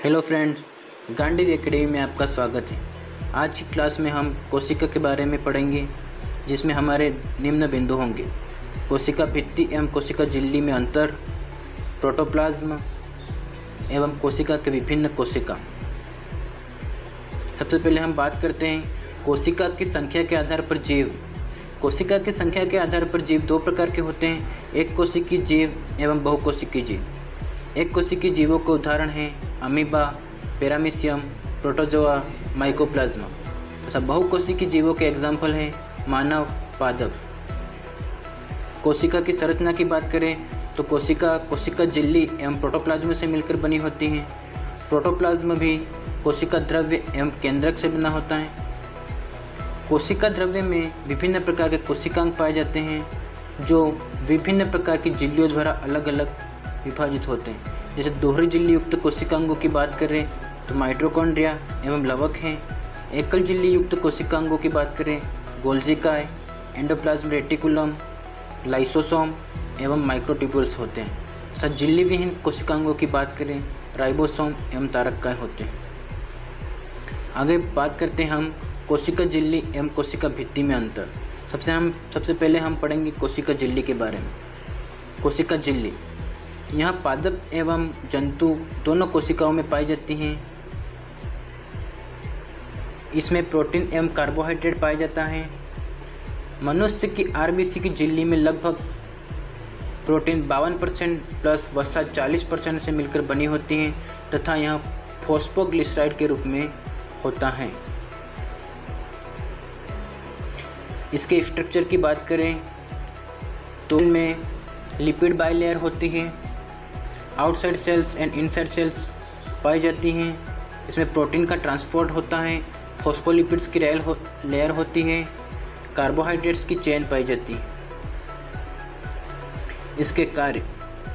Hello friends, Gandhi academy में आपका स्वागत है। आज की क्लास में हम कोशिका के बारे में पढ़ेंगे, जिसमें हमारे निम्न बिंदु होंगे: कोशिका भित्ति एवं कोशिका झिल्ली में अंतर, प्रोटोप्लाज्म एवं कोशिका के विभिन्न कोशिका। सबसे पहले हम बात करते हैं कोशिका की संख्या के आधार पर जीव। कोशिका की संख्या के आधार पर जीव दो प्रकार के होते हैं: एक कोशिकीय जीव एवं बहुकोशिकीय जीव। एक कोशिकीय जीवों के उदाहरण हैं अमीबा, पैरामीशियम, प्रोटोजोआ, माइकोप्लाज्मा तथा बहुकोशिकीय जीवों के एग्जाम्पल हैं मानव, पादप। कोशिका की संरचना की बात करें तो कोशिका झिल्ली एवं प्रोटोप्लाज्म से मिलकर बनी होती हैं। प्रोटोप्लाज्म भी कोशिका द्रव्य एवं केंद्रक से बना होता है। कोशिका द्रव्य में विभिन्न प्रकार के कोशिकांग पाए जाते हैं जो विभिन्न प्रकार की झिल्लियों द्वारा अलग अलग विभाजित होते हैं। जैसे दोहरी झिल्ली युक्त कोशिकांगों की बात करें तो माइटोकॉन्ड्रिया एवं लवक हैं। एकल झिल्ली युक्त कोशिकांगों की बात करें गोल्जिकाए, एंडोप्लाज्म रेटिकुलम, लाइसोसोम एवं माइक्रोट्यूब्यूल्स होते हैं। तथा झिल्ली विहीन कोशिकांगों की बात करें राइबोसोम एवं तारककाय होते हैं। आगे बात करते हैं हम कोशिका झिल्ली एवं कोशिका भित्ति में अंतर। सबसे पहले हम पढ़ेंगे कोशिका झिल्ली के बारे में। कोशिका झिल्ली यहाँ पादप एवं जंतु दोनों कोशिकाओं में पाई जाती हैं। इसमें प्रोटीन एवं कार्बोहाइड्रेट पाया जाता है। मनुष्य की आरबीसी की झिल्ली में लगभग प्रोटीन 52% प्लस वसा 40% से मिलकर बनी होती हैं तथा यह फॉस्फोग्लिसराइड के रूप में होता है। इसके स्ट्रक्चर की बात करें तो इनमें लिपिड बाइलेयर होती है, outside cells and inside cells पाई जाती हैं। इसमें प्रोटीन का ट्रांसपोर्ट होता है, फॉस्फोलिपिड्स की लेयर होती है, कार्बोहाइड्रेट्स की चेन पाई जाती है।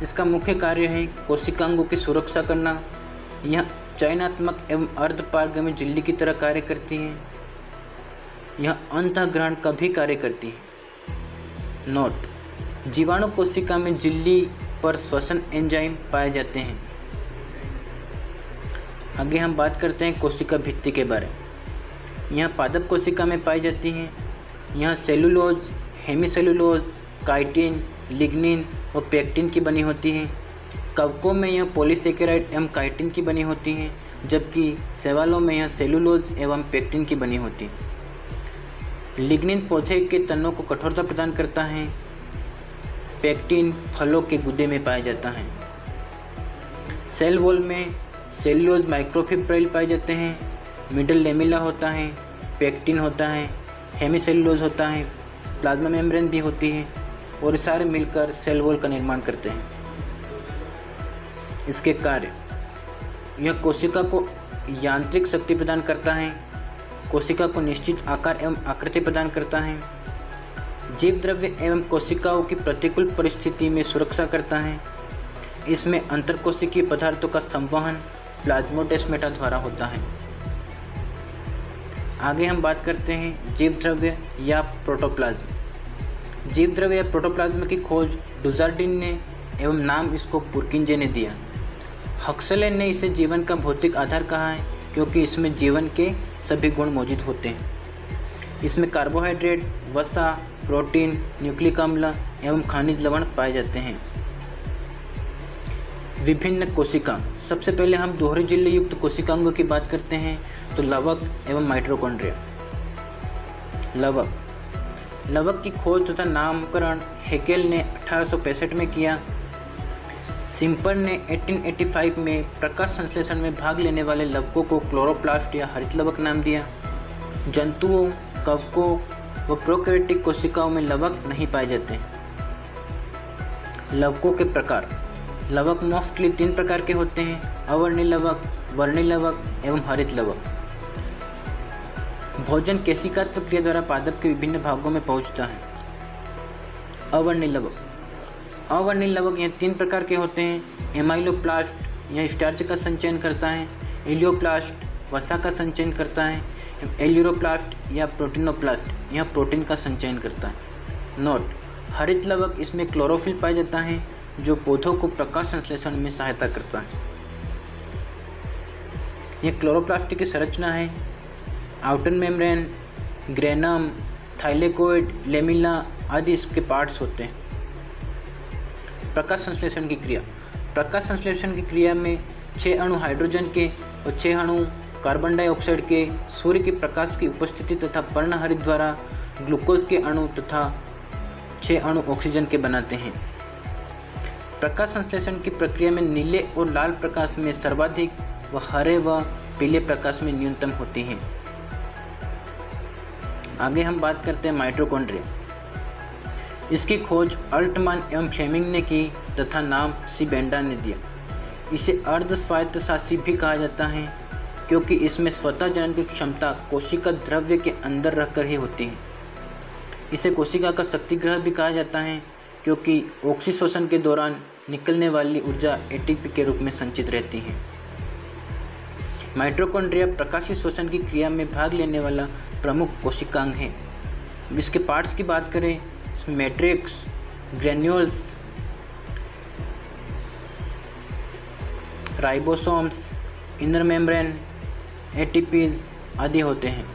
इसका मुख्य कार्य है कोशिकांगों की सुरक्षा करना। यह चयनात्मक एवं अर्धपारगमी झिल्ली की तरह कार्य करती है। यह अंतःग्रहण का भी कार्य करती है। नोट: जीवाणु कोशिका में झिल्ली पर श्वसन एंजाइम पाए जाते हैं। आगे हम बात करते हैं कोशिका भित्ति के बारे में। यह पादप कोशिका में पाई जाती हैं। यह सेलुलोज, हेमीसेलुलोज, काइटिन, लिग्निन और पेक्टिन की बनी होती हैं। कवकों में यह पॉलीसेकेराइड एवं काइटिन की बनी होती हैं, जबकि शैवालों में यह सेलुलोज एवं पेक्टिन की बनी होती है। लिग्निन पौधे के तनों को कठोरता प्रदान करता है। पेक्टिन फलों के गुदे में पाया जाता है। सेल वॉल में सेल्यूलोज माइक्रोफिब्रिल पाए जाते हैं। मिडल लेमिला होता है, पेक्टिन होता है, हेमीसेलुलोज होता है, प्लाज्मा मेम्ब्रेन भी होती है और सारे मिलकर सेल वॉल का निर्माण करते हैं। इसके कार्य: यह कोशिका को यांत्रिक शक्ति प्रदान करता है, कोशिका को निश्चित आकार एवं आकृति प्रदान करता है, जीव द्रव्य एवं कोशिकाओं की प्रतिकूल परिस्थिति में सुरक्षा करता है। इसमें अंतरकोशिकीय पदार्थों का संवहन प्लाज्मोडेस्माटा द्वारा होता है। आगे हम बात करते हैं जीव द्रव्य या प्रोटोप्लाज्म। जीव द्रव्य या प्रोटोप्लाज्म की खोज डुजार्डिन ने एवं नाम इसको पुरकिंजे ने दिया। हक्सले ने इसे जीवन का भौतिक आधार कहा है, क्योंकि इसमें जीवन के सभी गुण मौजूद होते हैं। इसमें कार्बोहाइड्रेट, वसा, प्रोटीन, न्यूक्लिक अम्ल एवं खनिज लवण पाए जाते हैं। विभिन्न कोशिका: सबसे पहले हम दोहरी झिल्ली युक्त कोशिकांगों की बात करते हैं तो लवक एवं माइटोकॉन्ड्रिया। लवक की खोज तथा नामकरण हेकेल ने 1865 में किया। सिम्पर ने 1885 में प्रकाश संश्लेषण में भाग लेने वाले लवकों को क्लोरोप्लास्ट या हरित लवक नाम दिया। जंतुओं, कवकों व प्रोकैरियोटिक कोशिकाओं में लवक नहीं पाए जाते। लवकों के प्रकार: लवक मोस्टली 3 प्रकार के होते हैं: अवर्णी लवक, वर्णी लवक एवं हरित लवक। भोजन केशिकात्व क्रिया द्वारा पादप के विभिन्न भागों में पहुंचता है। अवर्णी लवक यह 3 प्रकार के होते हैं: एमाइलोप्लास्ट, यह स्टार्च का संचयन करता है, इलियोप्लास्ट, वसा का संचयन करता है, एल्यूरोप्लास्ट या प्रोटीनोप्लास्ट, यह प्रोटीन का संचयन करता है। नोट: हरित लवक, इसमें क्लोरोफिल पाया जाता है जो पौधों को प्रकाश संश्लेषण में सहायता करता है। ये क्लोरोप्लास्ट की संरचना है। Outer membrane, granum, thylakoid, lamella आदि इसके पार्ट्स होते हैं। प्रकाश संश्लेषण की क्रिया। प्रकाश संश्लेषण की क्रिया में 6 अणु हाइड्रोजन के और 6 अणु कार्बन डाइऑक्साइड के सूर्य के प्रकाश की उपस्थिति तथा पर्णहरित द्वारा ग्लूकोज के अणु तथा 6 अणु ऑक्सीजन के बनाते हैं। प्रकाश संश्लेषण की प्रक्रिया में नीले और लाल प्रकाश में सर्वाधिक व हरे व पीले प्रकाश में न्यूनतम होती हैं। आगे हम बात करते हैं माइटोकॉन्ड्रिया। इसकी खोज अल्टमान एवं फ्लेमिंग ने की तथा नाम सी बेंडा ने दिया। इसे अर्ध स्वायत्तशासी भी कहा जाता है क्योंकि इसमें स्वतः जनन की क्षमता कोशिका द्रव्य के अंदर रहकर ही होती है। इसे कोशिका का शक्तिग्रह भी कहा जाता है क्योंकि ऑक्सीशोषण के दौरान निकलने वाली ऊर्जा एटीपी के रूप में संचित रहती है। माइटोकॉन्ड्रिया प्रकाशीय शोषण की क्रिया में भाग लेने वाला प्रमुख कोशिकांग है। इसके पार्ट्स की बात करें, इसमें matrix, granules, ribosomes, inner membrane, ATPs आदि होते हैं।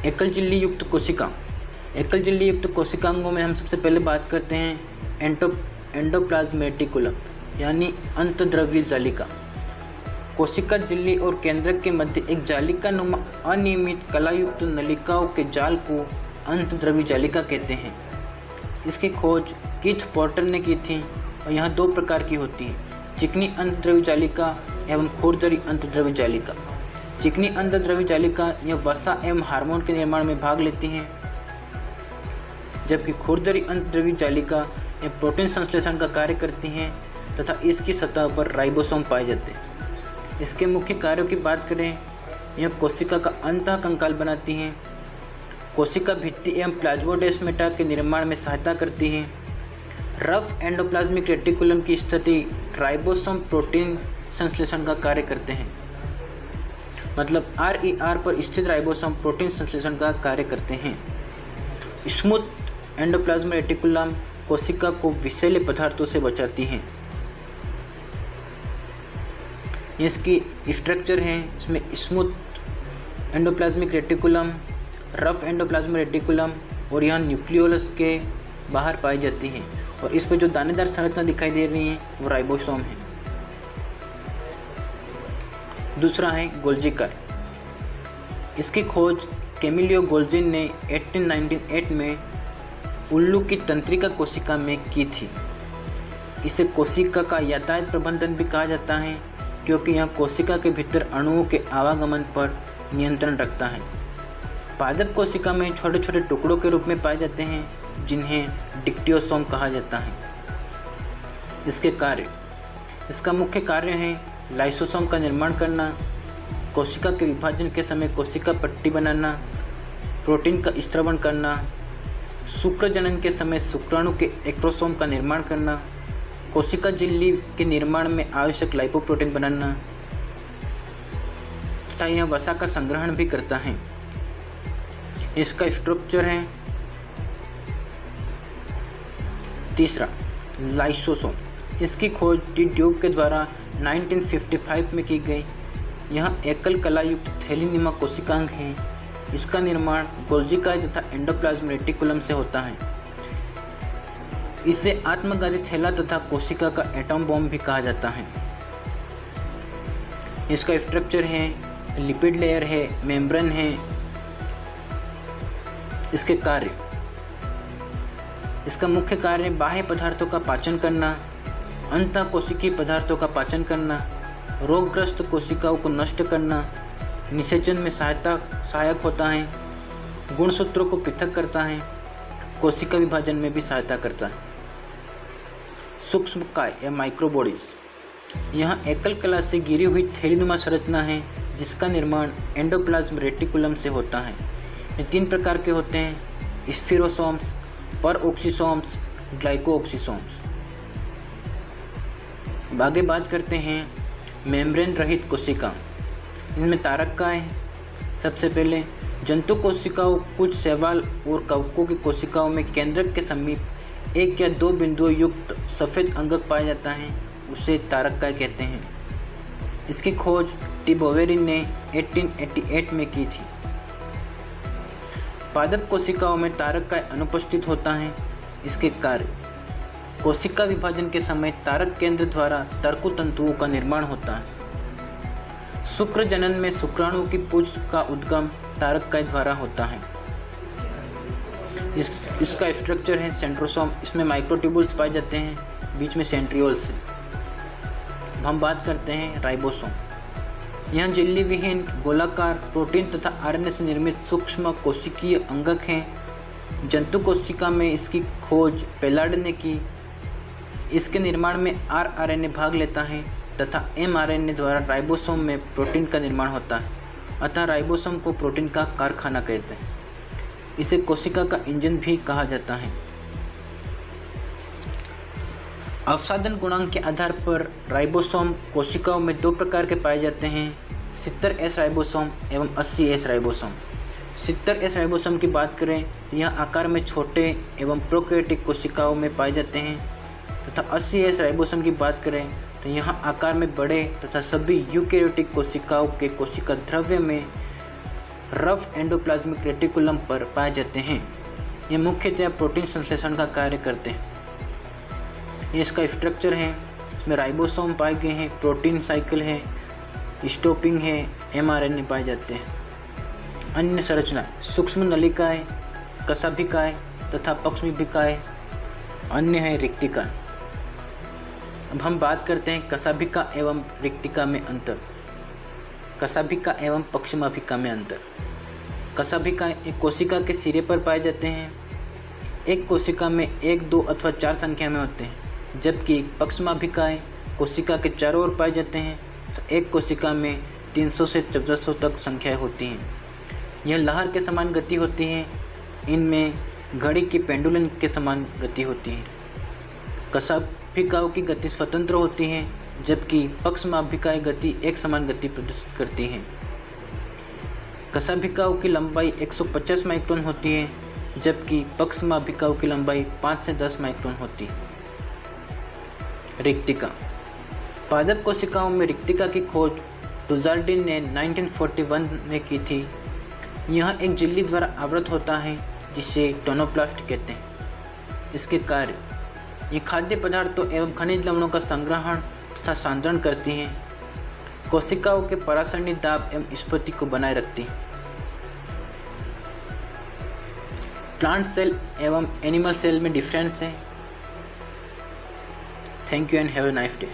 एकल झिल्ली युक्त कोशिका। एकल झिल्ली युक्त कोशिकांगों में हम सबसे पहले बात करते हैं एंडोप्लाज्मेटिकुलम यानी अंतद्रव्य जालिका। कोशिका झिल्ली और केंद्रक के मध्य एक जालिका नुमा अनियमित कलायुक्त नलिकाओं के जाल को अंतद्रव्य जालिका कहते हैं। इसकी खोज कीथ पोर्टर ने की थी और यहाँ 2 प्रकार की होती है, चिकनी अंतद्रव्य जालिका एवं खुरदरी अंतद्रव्य जालिका। चिकनी अंतद्रव्य जालिका यह वसा एवं हार्मोन के निर्माण में भाग लेती हैं, जबकि खुरदरी अंतद्रव्य जालिका यह प्रोटीन संश्लेषण का कार्य करती हैं तथा इसकी सतह पर राइबोसोम पाए जाते हैं। इसके मुख्य कार्यों की बात करें, यह कोशिका का अंतःकंकाल बनाती हैं, कोशिका भित्ति एवं प्लाज्मोडेस्माटा के निर्माण में सहायता करती है, रफ एंडोप्लाज्मिक रेटिकुलम की स्थिति राइबोसोम प्रोटीन संश्लेषण का कार्य करते हैं। मतलब RER पर स्थित राइबोसोम प्रोटीन संश्लेषण का कार्य करते हैं। स्मूथ एंडोप्लाज्मिक रेटिकुलम कोशिका को विषैले पदार्थों से बचाती हैं। इसकी स्ट्रक्चर है, इसमें smooth endoplasmic reticulum, rough endoplasmic reticulum और यहाँ न्यूक्लियोलस के बाहर पाई जाती हैं और इस पर जो दानेदार संरचना दिखाई दे रही है वो राइबोसोम है। दूसरा है गोल्जी कार्य। इसकी खोज कैमिलियो गोल्जिन ने 1898 में उल्लू की तंत्रिका कोशिका में की थी। इसे कोशिका का यातायात प्रबंधन भी कहा जाता है क्योंकि यह कोशिका के भीतर अणुओं के आवागमन पर नियंत्रण रखता है। पादप कोशिका में छोटे छोटे टुकड़ों के रूप में पाए जाते हैं जिन्हें डिक्टियोसोम कहा जाता है। इसके कार्य, इसका मुख्य कार्य है लाइसोसोम का निर्माण करना, कोशिका के विभाजन के समय कोशिका पट्टी बनाना, प्रोटीन का स्त्रवण करना, शुक्र जनन के समय शुक्राणु के एक्रोसोम का निर्माण करना, कोशिका झिल्ली के निर्माण में आवश्यक लाइपोप्रोटीन बनाना तथा यह वसा का संग्रहण भी करता है। इसका स्ट्रक्चर है। तीसरा, लाइसोसोम। इसकी खोज डी ड्यूब के द्वारा 1955 में की गई। यह एकल कलायुक्त थैलीनिमा कोशिकांग है। इसका निर्माण गोल्जी कार्य तथा एंडोप्लाज्मिक रेटिकुलम से होता है। इसे आत्मघाती थैला तथा कोशिका का एटम बॉम्ब भी कहा जाता है। इसका स्ट्रक्चर है, लिपिड लेयर है, मेम्ब्रेन है। इसके कार्य, इसका मुख्य कार्य बाह्य पदार्थों का पाचन करना, अंतःकोशिकीय पदार्थों का पाचन करना, रोगग्रस्त कोशिकाओं को नष्ट करना, निषेचन में सहायक होता है, गुणसूत्रों को पृथक करता है, कोशिका विभाजन में भी सहायता करता है। सूक्ष्मकाय या माइक्रोबॉडीज। यह एकल कला से गिरी हुई थैलीनुमा संरचना है जिसका निर्माण एंडोप्लाज्म रेटिकुलम से होता है। ये 3 प्रकार के होते हैं, स्फीरोसोम्स, परऑक्सीसोम्स, ग्लाइकोऑक्सीसोम्स। आगे बात करते हैं मेम्ब्रेन रहित कोशिका। इनमें तारककाय। सबसे पहले जंतु कोशिकाओं, कुछ शैवाल और कवकों की कोशिकाओं में केंद्रक के समीप 1 या 2 बिंदुओं युक्त सफ़ेद अंगक पाया जाता है, उसे तारककाय कहते हैं। इसकी खोज टी बोवेरिन ने 1888 में की थी। पादप कोशिकाओं में तारक का अनुपस्थित होता है। इसके कार्य: कोशिका विभाजन के समय तारक केंद्र द्वारा तर्कु तंतुओं का निर्माण होता है। शुक्र जनन में शुक्राणु की पूंछ का उद्गम तारक के द्वारा होता है। इसका स्ट्रक्चर है सेंट्रोसोम। इसमें माइक्रोट्यूबुल्स पाए जाते हैं, बीच में सेंट्रियोल्स है। हम बात करते हैं राइबोसोम। यह झिल्ली विहीन गोलाकार प्रोटीन तथा आरएनए से निर्मित सूक्ष्म कोशिकीय अंगक हैं। जंतु कोशिका में इसकी खोज पेलार्ड ने की। इसके निर्माण में आरआरएनए भाग लेता है तथा एमआरएनए द्वारा राइबोसोम में प्रोटीन का निर्माण होता है। अतः राइबोसोम को प्रोटीन का कारखाना कहते हैं। इसे कोशिका का इंजन भी कहा जाता है। अवसादन गुणांक के आधार पर राइबोसोम कोशिकाओं में दो प्रकार के पाए जाते हैं, 70S राइबोसोम एवं 80S राइबोसोम। 70S राइबोसोम की बात करें तो यह आकार में छोटे एवं प्रोकैरियोटिक कोशिकाओं में पाए जाते हैं तथा 80S राइबोसोम की बात करें तो यह आकार में बड़े तथा सभी यूकैरियोटिक कोशिकाओं के कोशिका द्रव्य में रफ एंडोप्लाज्मिक रेटिकुलम पर पाए जाते हैं। ये मुख्यतः प्रोटीन संश्लेषण का कार्य करते हैं। ये इसका स्ट्रक्चर है। इसमें राइबोसोम पाए गए हैं, प्रोटीन साइकिल है, स्टॉपिंग है, एमआरएनए पाए जाते हैं। अन्य संरचना: सूक्ष्म नलिकाएं, कशाभिकाएं तथा पक्षविभिकाएं। अन्य है रिक्तिका। अब हम बात करते हैं कशाभिका एवं रिक्तिका में अंतर। कशाभिका एवं पक्षमाभिका में अंतर। कशाभिका एक कोशिका के सिरे पर पाए जाते हैं। एक कोशिका में 1, 2 अथवा 4 संख्या में होते हैं, जबकि पक्षमाभिकाएं कोशिका के चारों ओर पाए जाते हैं। तो एक कोशिका में 300 से 1400 तक संख्याएं होती हैं। यह लहर के समान गति होती है। इनमें घड़ी की पेंडुलम के समान गति होती है। कशाभिकाओं की गति स्वतंत्र होती है, जबकि पक्षमाभिकाएं गति एक समान गति प्रदर्शित करती हैं। कशाभिकाओं की लंबाई 150 माइक्रोन होती है, जबकि पक्षमाभिकाओं की लंबाई 5 से 10 माइक्रोन होती है। रिक्तिका। पादप कोशिकाओं में रिक्तिका की खोज डुजार्डिन ने 1941 में की थी। यह एक झिल्ली द्वारा आवृत होता है जिसे टोनोप्लास्ट कहते हैं। इसके कार्य: ये खाद्य पदार्थों एवं खनिज लवणों का संग्रहण तथा सांद्रण करती हैं। कोशिकाओं के परासरणी दाब एवं स्फूर्ति को बनाए रखती हैं। प्लांट सेल एवं एनिमल सेल में डिफरेंस है। Thank you and have a nice day.